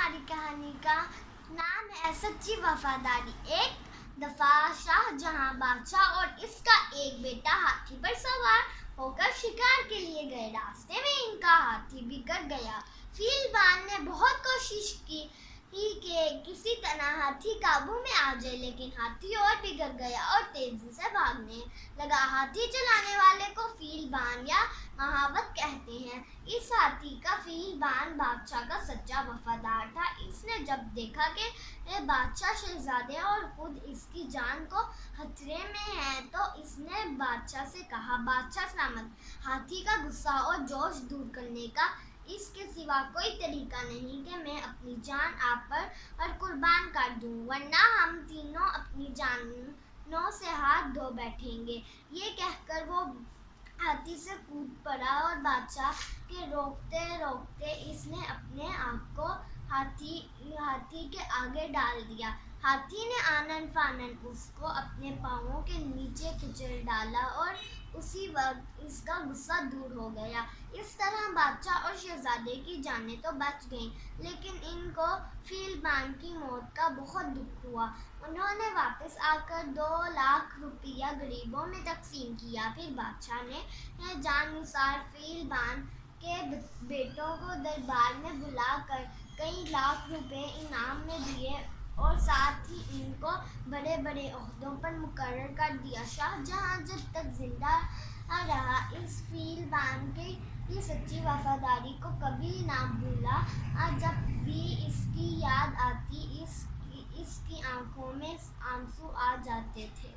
हमारी कहानी का नाम है सच्ची वफादारी। एक दफा शाहजहां बादशाह और इसका एक बेटा हाथी पर सवार होकर शिकार के लिए गए। रास्ते में इनका हाथी बिगड़ गया। फीलबान ने बहुत कोशिश की कि किसी तरह हाथी काबू में आ जाए, लेकिन हाथी और बिगड़ गया और तेजी से भागने लगा। हाथी चलाने वाले को फीलबान या महावत कहते हैं। इस हाथी का फीलबान बादशाह का सच्चा वफादार था। इसने जब देखा कि बादशाह शहजादे और खुद इसकी जान को खतरे में है, तो इसने बादशाह से कहा, बादशाह सलामत। हाथी का गुस्सा और जोश दूर करने का इसके सिवा कोई तरीका नहीं कि मैं अपनी जान आप पर कुर्बान कर दूं, वरना हम तीनों अपनी जानों से हाथ धो बैठेंगे। ये कहकर वो हाथी से कूद पड़ा और बादशाह के रोकते रोकते इसने अपने आप को हाथी के आगे डाल दिया। हाथी ने आनन फानन उसको अपने पांवों के नीचे कुचल डाला और उसी वक्त इसका गुस्सा दूर हो गया। इस तरह बादशाह और शहजादे की जानें तो बच गईं, लेकिन इनको फीलबान की मौत का बहुत दुख हुआ। उन्होंने वापस आकर 2 लाख रुपया गरीबों में तकसीम किया। फिर बादशाह ने जाननुसार फीलबान के बेटों को दरबार में बुलाकर कई लाख रुपए इनाम में दिए और साथ ही इनको बड़े बड़े ओहदों पर मुकर्रर कर दिया। शाहजहां जब तक जिंदा रहा इस फीलबान की सच्ची वफादारी को कभी ना भूला। जब भी इसकी याद आती इसकी आंखों में आंसू आ जाते थे।